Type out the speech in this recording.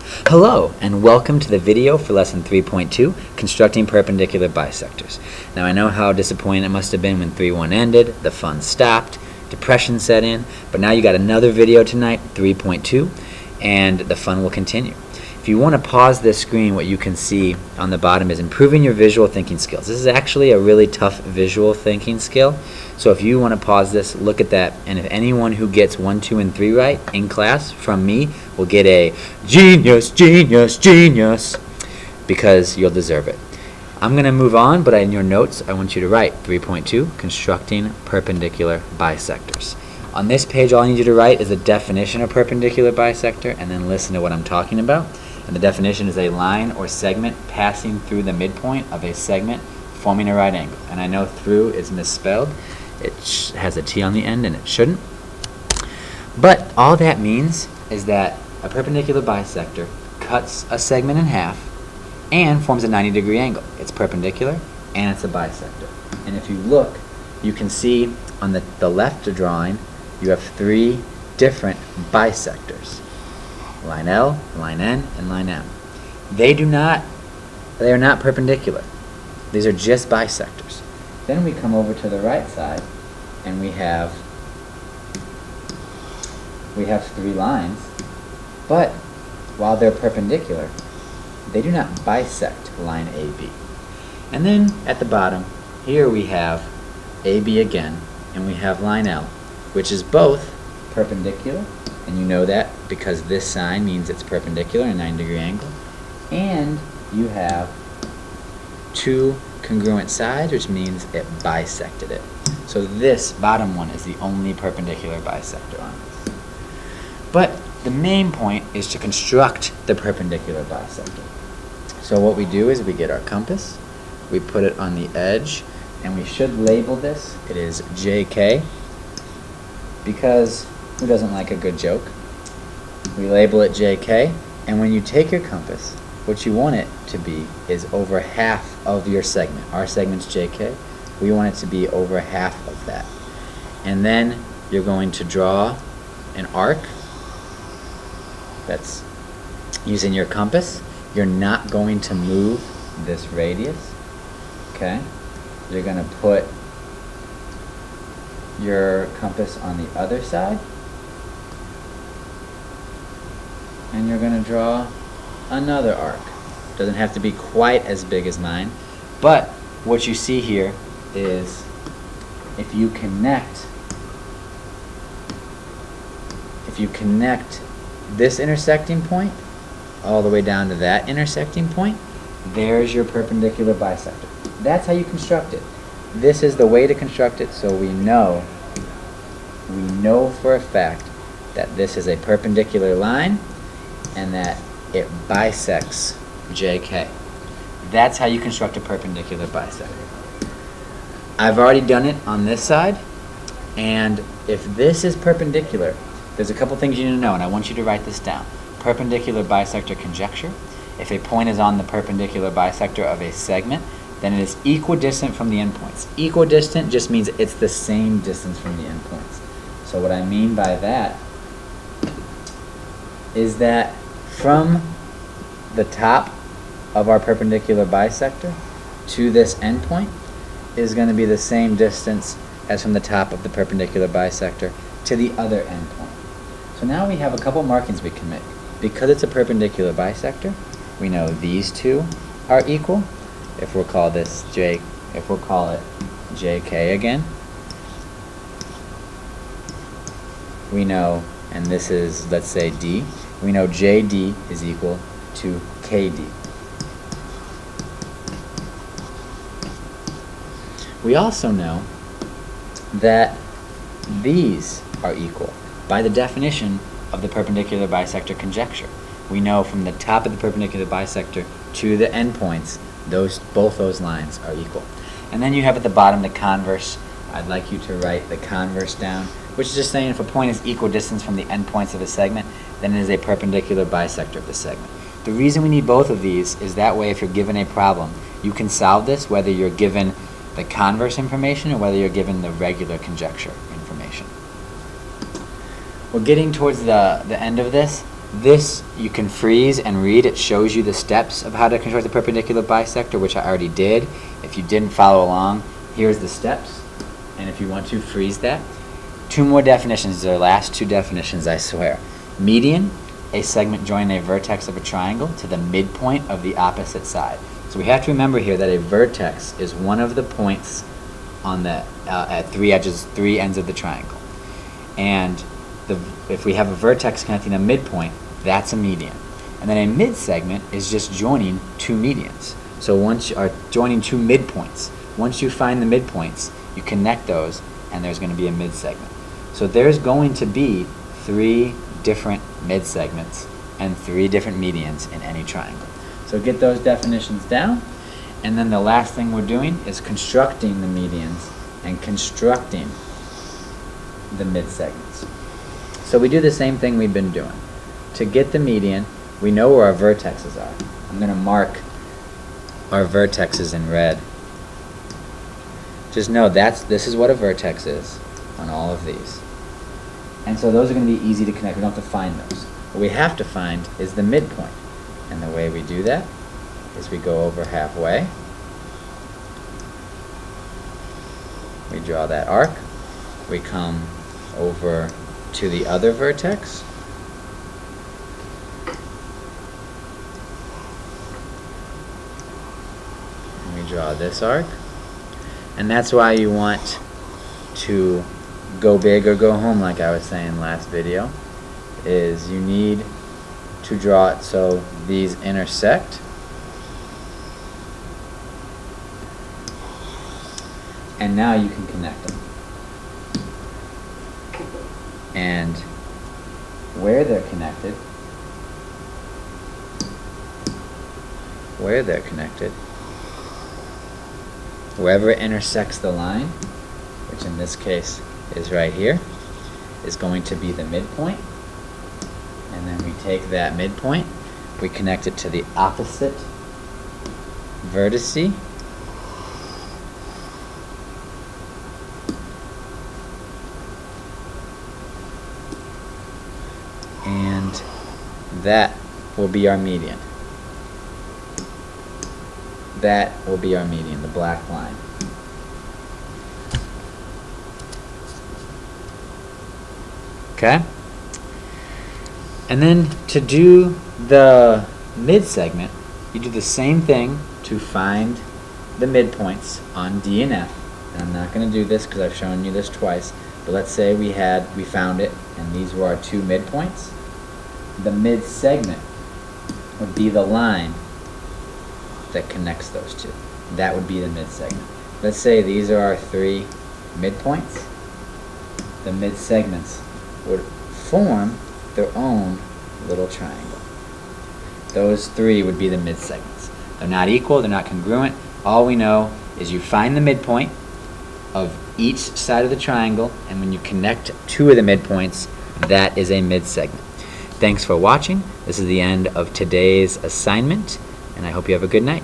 Hello, and welcome to the video for lesson 3.2, constructing perpendicular bisectors. Now I know how disappointing it must have been when 3.1 ended, the fun stopped, depression set in, but now you got another video tonight, 3.2, and the fun will continue. If you want to pause this screen, what you can see on the bottom is improving your visual thinking skills. This is actually a really tough visual thinking skill, so if you want to pause this, look at that, and if anyone who gets 1, 2, and 3 right in class from me will get a genius, genius, genius, because you'll deserve it. I'm going to move on, but in your notes I want you to write 3.2, constructing perpendicular bisectors. On this page all I need you to write is a definition of perpendicular bisector, and then listen to what I'm talking about. And the definition is a line or segment passing through the midpoint of a segment forming a right angle. And I know through is misspelled. It has a T on the end and it shouldn't. But all that means is that a perpendicular bisector cuts a segment in half and forms a 90-degree angle. It's perpendicular and it's a bisector. And if you look, you can see on the left drawing you have 3 different bisectors. Line L, line N, and line M. They are not perpendicular. These are just bisectors. Then we come over to the right side and we have 3 lines, but while they're perpendicular, they do not bisect line AB. And then at the bottom, here we have AB again, and we have line L, which is both perpendicular, and you know that because this sign means it's perpendicular, a 90-degree angle, and you have 2 congruent sides, which means it bisected it. So this bottom one is the only perpendicular bisector on this. But the main point is to construct the perpendicular bisector. So what we do is we get our compass, we put it on the edge, and we should label this. It is JK, because who doesn't like a good joke? We label it JK, and when you take your compass, what you want it to be is over half of your segment. Our segment's JK. We want it to be over half of that. And then you're going to draw an arc that's using your compass. You're not going to move this radius. Okay? You're going to put your compass on the other side, and you're going to draw another arc. Doesn't have to be quite as big as mine, but what you see here is if you connect this intersecting point all the way down to that intersecting point, there's your perpendicular bisector. That's how you construct it. This is the way to construct it, so we know for a fact that this is a perpendicular line and that it bisects JK. That's how you construct a perpendicular bisector. I've already done it on this side, and if this is perpendicular, there's a couple things you need to know, and I want you to write this down. Perpendicular bisector conjecture. If a point is on the perpendicular bisector of a segment, then it is equidistant from the endpoints. Equidistant just means it's the same distance from the endpoints. So what I mean by that is that from the top of our perpendicular bisector to this endpoint is going to be the same distance as from the top of the perpendicular bisector to the other endpoint. So now we have a couple markings we can make. Because it's a perpendicular bisector, we know these 2 are equal. If we'll call it JK again, we know, and this is, let's say, D, we know JD is equal to KD. We also know that these are equal by the definition of the perpendicular bisector conjecture. We know from the top of the perpendicular bisector to the endpoints, both those lines are equal. And then you have at the bottom the converse. I'd like you to write the converse down, which is just saying if a point is equidistant from the endpoints of a segment, then it is a perpendicular bisector of the segment. The reason we need both of these is that way if you're given a problem, you can solve this whether you're given the converse information or whether you're given the regular conjecture information. We're getting towards the end of this, This you can freeze and read. It shows you the steps of how to construct a perpendicular bisector, which I already did. If you didn't follow along, here's the steps. And if you want to, freeze that. Two more definitions. These are the last two definitions, I swear. Median, a segment joining a vertex of a triangle to the midpoint of the opposite side. So we have to remember here that a vertex is one of the points on the at three ends of the triangle. And if we have a vertex connecting a midpoint, that's a median. And then a mid-segment is just joining two medians. So once you are joining two midpoints, once you find the midpoints, you connect those, and there's going to be a mid-segment. So there's going to be 3 different mid-segments and 3 different medians in any triangle. So get those definitions down, and then the last thing we're doing is constructing the medians and constructing the mid-segments. So we do the same thing we've been doing. To get the median, we know where our vertexes are. I'm going to mark our vertexes in red. Just know this is what a vertex is on all of these. And so those are going to be easy to connect. We don't have to find those. What we have to find is the midpoint. And the way we do that is we go over halfway. We draw that arc. We come over to the other vertex. And we draw this arc. And that's why you want to go big or go home, like I was saying last video, is you need to draw it so these intersect. And now you can connect them. And where they're connected, wherever it intersects the line, which in this case is right here, is going to be the midpoint. And then we take that midpoint, we connect it to the opposite vertice, and that will be our median. That will be our median, the black line. Okay? And then to do the mid-segment, you do the same thing to find the midpoints on D and F. And I'm not going to do this because I've shown you this twice. But let's say we found it, and these were our 2 midpoints. The mid-segment would be the line that connects those 2. That would be the mid-segment. Let's say these are our 3 midpoints. The mid-segments would form their own little triangle. Those 3 would be the mid-segments. They're not equal, they're not congruent. All we know is you find the midpoint of each side of the triangle, and when you connect 2 of the midpoints, that is a mid-segment. Thanks for watching. This is the end of today's assignment, and I hope you have a good night.